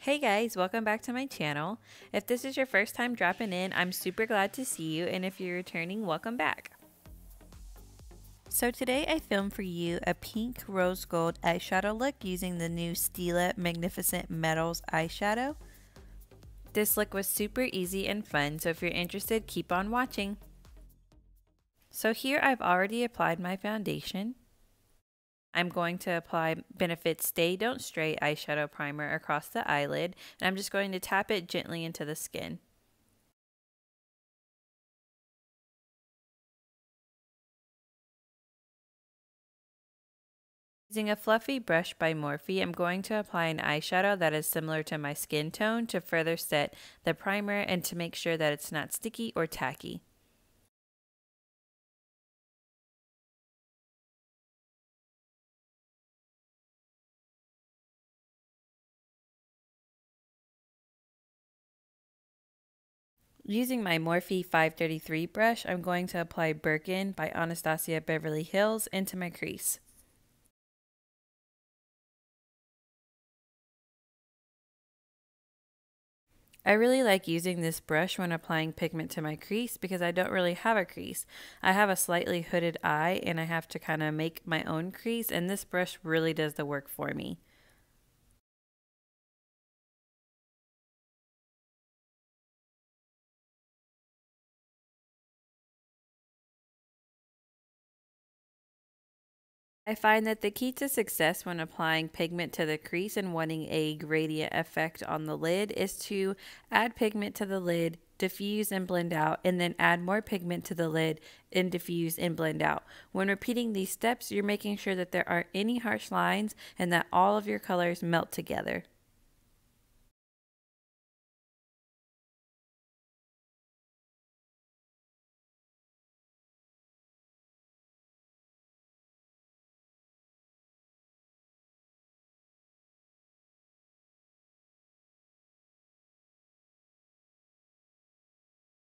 Hey guys, welcome back to my channel. If this is your first time dropping in, I'm super glad to see you, and if you're returning, welcome back. So today I filmed for you a pink rose gold eyeshadow look using the new Stila Magnificent Metals eyeshadow. This look was super easy and fun, so if you're interested, keep on watching. So here I've already applied my foundation. I'm going to apply Benefit Stay Don't Stray eyeshadow primer across the eyelid, and I'm just going to tap it gently into the skin. Using a fluffy brush by Morphe, I'm going to apply an eyeshadow that is similar to my skin tone to further set the primer and to make sure that it's not sticky or tacky. Using my Morphe 533 brush, I'm going to apply Birkin by Anastasia Beverly Hills into my crease. I really like using this brush when applying pigment to my crease because I don't really have a crease. I have a slightly hooded eye and I have to kind of make my own crease, and this brush really does the work for me. I find that the key to success when applying pigment to the crease and wanting a gradient effect on the lid is to add pigment to the lid, diffuse and blend out, and then add more pigment to the lid and diffuse and blend out. When repeating these steps, you're making sure that there aren't any harsh lines and that all of your colors melt together.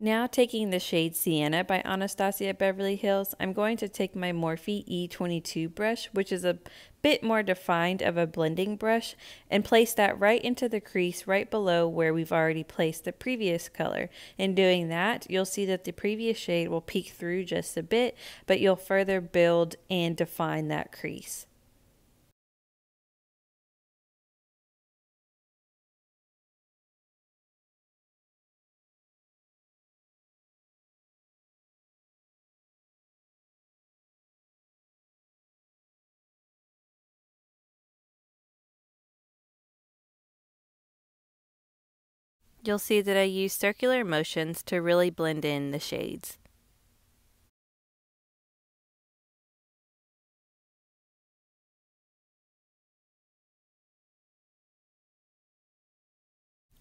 Now taking the shade Sienna by Anastasia Beverly Hills, I'm going to take my Morphe E22 brush, which is a bit more defined of a blending brush, and place that right into the crease right below where we've already placed the previous color. In doing that, you'll see that the previous shade will peek through just a bit, but you'll further build and define that crease. You'll see that I use circular motions to really blend in the shades.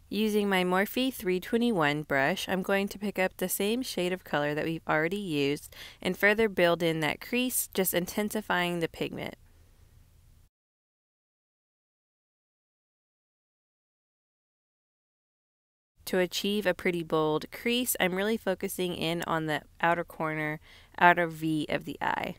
Using my Morphe 321 brush, I'm going to pick up the same shade of color that we've already used and further build in that crease, just intensifying the pigment. To achieve a pretty bold crease, I'm really focusing in on the outer corner, outer V of the eye.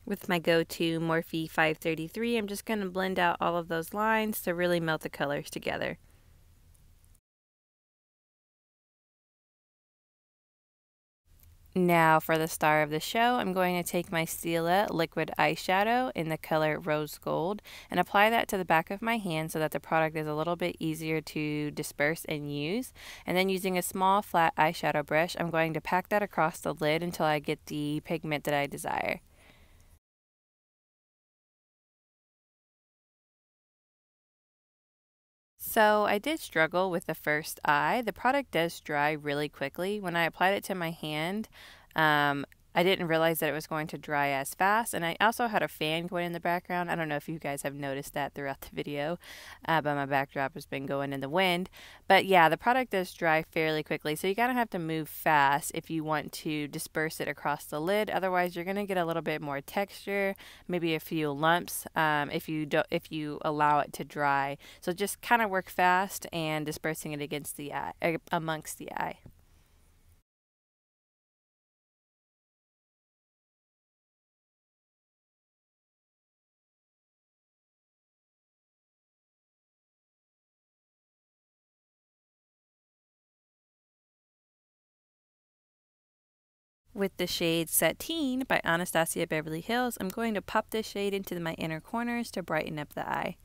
With my go-to Morphe 533, I'm just going to blend out all of those lines to really melt the colors together. Now for the star of the show, I'm going to take my Stila Liquid Eyeshadow in the color Rose Gold and apply that to the back of my hand so that the product is a little bit easier to disperse and use. And then using a small flat eyeshadow brush, I'm going to pack that across the lid until I get the pigment that I desire. So I did struggle with the first eye. The product does dry really quickly. When I applied it to my hand, I didn't realize that it was going to dry as fast. And I also had a fan going in the background. I don't know if you guys have noticed that throughout the video, but my backdrop has been going in the wind. But yeah, the product does dry fairly quickly. So you gotta have to move fast if you want to disperse it across the lid. Otherwise, you're gonna get a little bit more texture, maybe a few lumps if you allow it to dry. So just kind of work fast and dispersing it against the eye, amongst the eye. With the shade Sateen by Anastasia Beverly Hills, I'm going to pop this shade into my inner corners to brighten up the eye.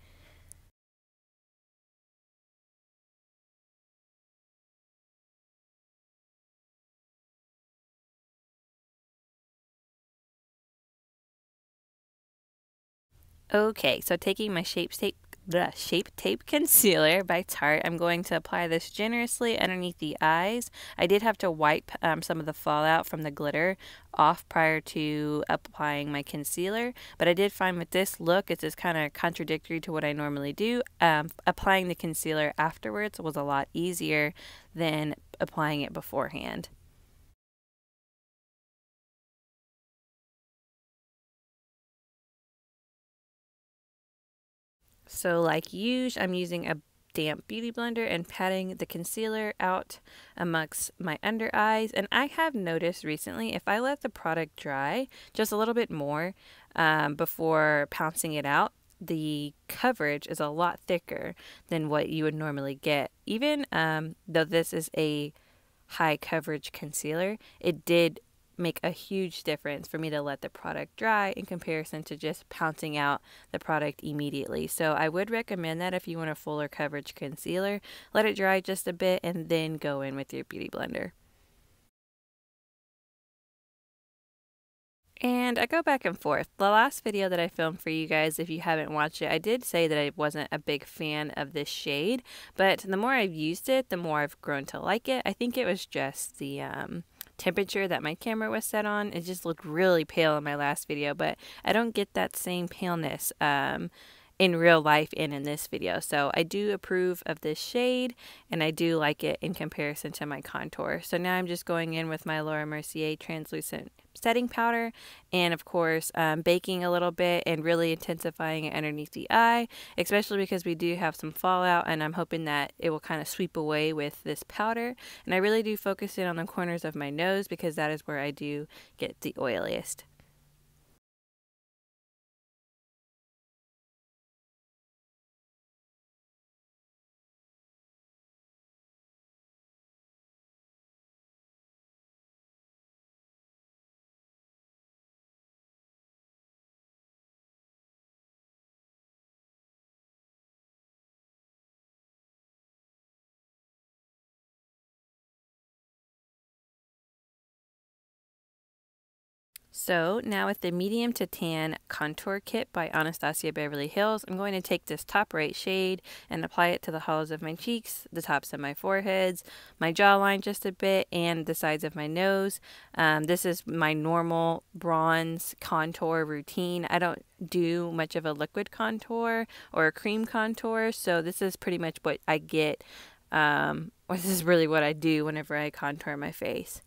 Okay, so taking my Shape Tape Concealer by Tarte, I'm going to apply this generously underneath the eyes. I did have to wipe some of the fallout from the glitter off prior to applying my concealer, but I did find with this look, it's just kind of contradictory to what I normally do. Applying the concealer afterwards was a lot easier than applying it beforehand. So like usual, I'm using a damp beauty blender and patting the concealer out amongst my under eyes. And I have noticed recently, if I let the product dry just a little bit more before pouncing it out, the coverage is a lot thicker than what you would normally get. Even though this is a high coverage concealer, it did make a huge difference for me to let the product dry in comparison to just pouncing out the product immediately. So I would recommend that if you want a fuller coverage concealer, let it dry just a bit and then go in with your beauty blender. And I go back and forth. The last video that I filmed for you guys, if you haven't watched it, I did say that I wasn't a big fan of this shade, but the more I've used it, the more I've grown to like it. I think it was just the temperature that my camera was set on. It just looked really pale in my last video, but I don't get that same paleness in real life and in this video. So I do approve of this shade and I do like it in comparison to my contour. So now I'm just going in with my Laura Mercier translucent setting powder and of course baking a little bit and really intensifying it underneath the eye, especially because we do have some fallout and I'm hoping that it will kind of sweep away with this powder. And I really do focus in on the corners of my nose because that is where I do get the oiliest. So now with the medium to tan contour kit by Anastasia Beverly Hills, I'm going to take this top right shade and apply it to the hollows of my cheeks, the tops of my foreheads, my jawline just a bit, and the sides of my nose. This is my normal bronze contour routine. I don't do much of a liquid contour or a cream contour, so this is pretty much what I get, or this is really what I do whenever I contour my face.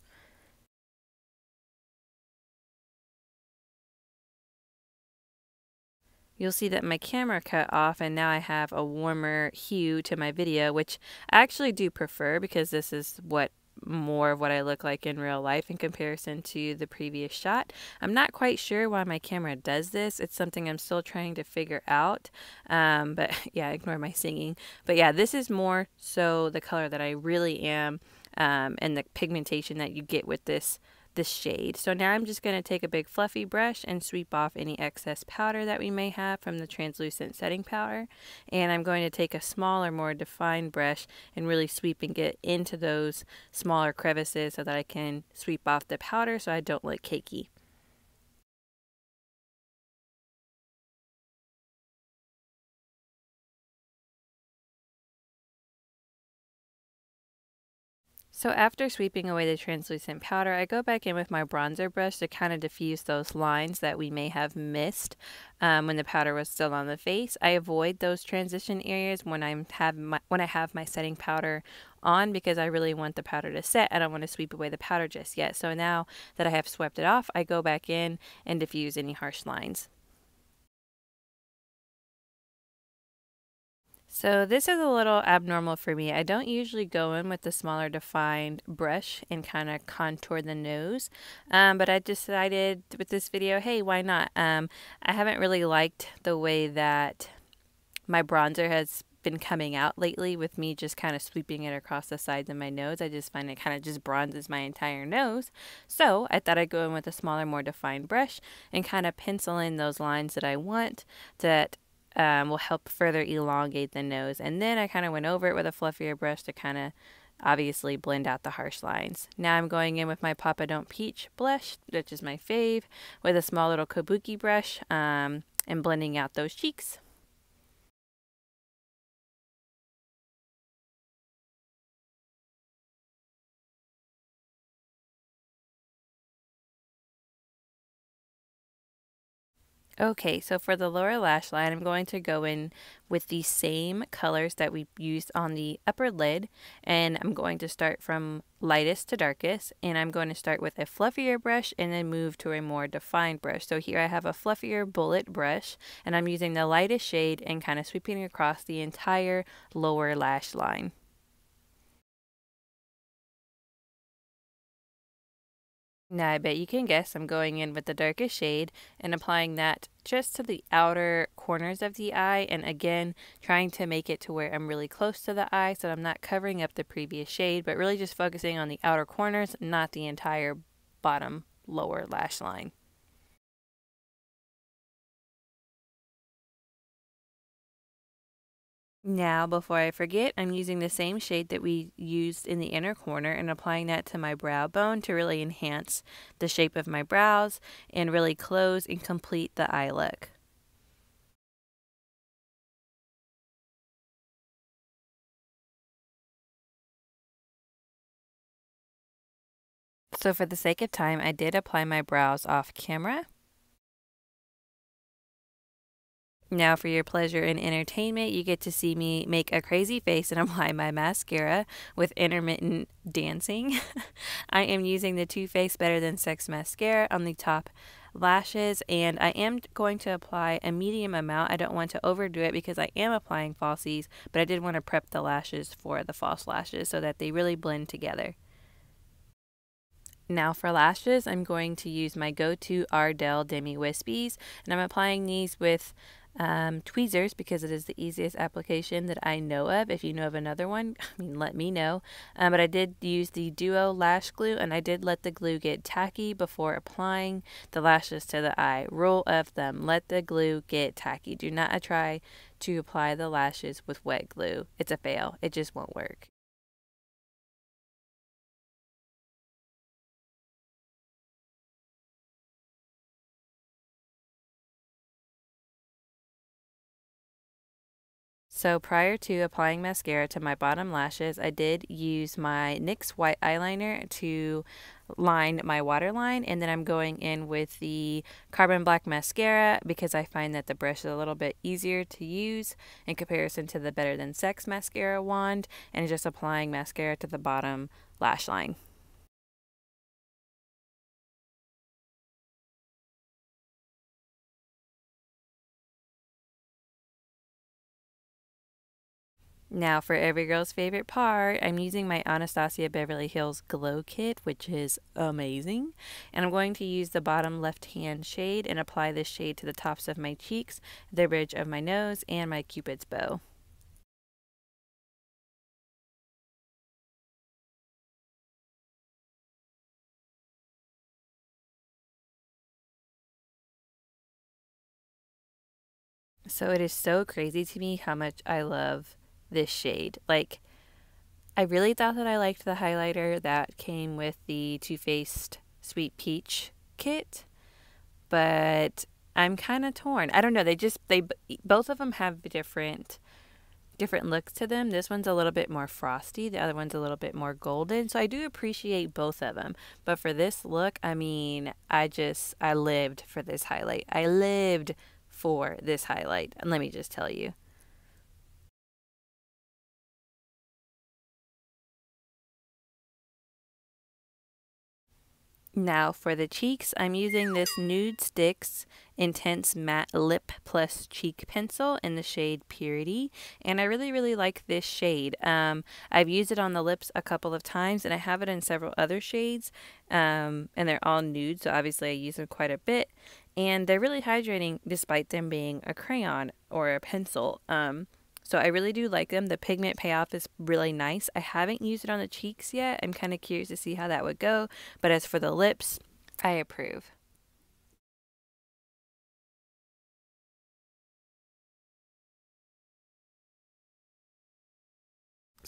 You'll see that my camera cut off and now I have a warmer hue to my video, which I actually do prefer because this is more of what I look like in real life in comparison to the previous shot. I'm not quite sure why my camera does this. It's something I'm still trying to figure out. But yeah, ignore my singing. But yeah, this is more so the color that I really am and the pigmentation that you get with this shade. So now I'm just going to take a big fluffy brush and sweep off any excess powder that we may have from the translucent setting powder. And I'm going to take a smaller, more defined brush and really sweep and get into those smaller crevices so that I can sweep off the powder so I don't look cakey. So after sweeping away the translucent powder, I go back in with my bronzer brush to kind of diffuse those lines that we may have missed when the powder was still on the face. I avoid those transition areas when I have my setting powder on because I really want the powder to set. I don't want to sweep away the powder just yet. So now that I have swept it off, I go back in and diffuse any harsh lines. So this is a little abnormal for me. I don't usually go in with the smaller defined brush and kind of contour the nose, but I decided with this video, hey, why not? I haven't really liked the way that my bronzer has been coming out lately with me just kind of sweeping it across the sides of my nose. I just find it kind of just bronzes my entire nose. So I thought I'd go in with a smaller, more defined brush and kind of pencil in those lines that I want that will help further elongate the nose. And then I kind of went over it with a fluffier brush to kind of obviously blend out the harsh lines. Now I'm going in with my Papa Don't Peach blush, which is my fave, with a small little kabuki brush and blending out those cheeks. Okay, so for the lower lash line, I'm going to go in with the same colors that we used on the upper lid, and I'm going to start from lightest to darkest, and I'm going to start with a fluffier brush and then move to a more defined brush. So here I have a fluffier bullet brush, and I'm using the lightest shade and kind of sweeping across the entire lower lash line. Now I bet you can guess I'm going in with the darkest shade and applying that just to the outer corners of the eye, and again trying to make it to where I'm really close to the eye so I'm not covering up the previous shade, but really just focusing on the outer corners, not the entire bottom lower lash line. Now, before I forget, I'm using the same shade that we used in the inner corner and applying that to my brow bone to really enhance the shape of my brows and really close and complete the eye look. So for the sake of time, I did apply my brows off camera. Now for your pleasure and entertainment, you get to see me make a crazy face and apply my mascara with intermittent dancing. I am using the Too Faced Better Than Sex mascara on the top lashes, and I am going to apply a medium amount. I don't want to overdo it because I am applying falsies, but I did want to prep the lashes for the false lashes so that they really blend together. Now for lashes, I'm going to use my go-to Ardell Demi Wispies, and I'm applying these with tweezers because it is the easiest application that I know of. If you know of another one, I mean, let me know. But I did use the Duo Lash Glue, and I did let the glue get tacky before applying the lashes to the eye. Rule of thumb, let the glue get tacky. Do not try to apply the lashes with wet glue. It's a fail. It just won't work. So prior to applying mascara to my bottom lashes, I did use my NYX white eyeliner to line my waterline, and then I'm going in with the Carbon Black mascara because I find that the brush is a little bit easier to use in comparison to the Better Than Sex mascara wand, and just applying mascara to the bottom lash line. Now for every girl's favorite part, I'm using my Anastasia Beverly Hills Glow Kit, which is amazing. And I'm going to use the bottom left hand shade and apply this shade to the tops of my cheeks, the bridge of my nose, and my Cupid's bow. So it is so crazy to me how much I love this shade. Like, I really thought that I liked the highlighter that came with the Too Faced Sweet Peach kit, but I'm kind of torn. I don't know. They both of them have different looks to them. This one's a little bit more frosty. The other one's a little bit more golden. So I do appreciate both of them. But for this look, I mean, I lived for this highlight. I lived for this highlight. And let me just tell you. Now for the cheeks, I'm using this Nude Sticks Intense Matte Lip Plus Cheek Pencil in the shade Purity, and I really like this shade. I've used it on the lips a couple of times, and I have it in several other shades, and they're all nude, so obviously I use them quite a bit, and they're really hydrating despite them being a crayon or a pencil. So I really do like them. The pigment payoff is really nice. I haven't used it on the cheeks yet. I'm kind of curious to see how that would go. But as for the lips, I approve.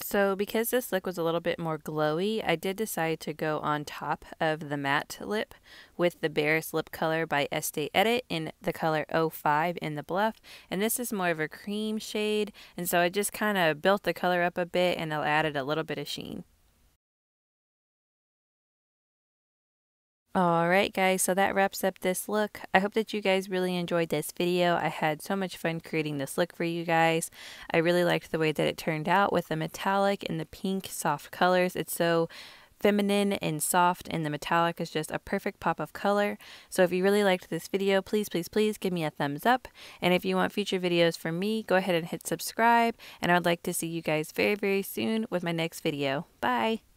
So because this look was a little bit more glowy, I did decide to go on top of the matte lip with the Barris lip color by Estee Edit in the color 05 in the bluff. And this is more of a cream shade. And so I just kind of built the color up a bit and I added a little bit of sheen. Alright guys, so that wraps up this look. I hope that you guys really enjoyed this video. I had so much fun creating this look for you guys. I really liked the way that it turned out with the metallic and the pink soft colors. It's so feminine and soft, and the metallic is just a perfect pop of color. So if you really liked this video, please give me a thumbs up. And if you want future videos from me, go ahead and hit subscribe. And I'd like to see you guys very soon with my next video. Bye!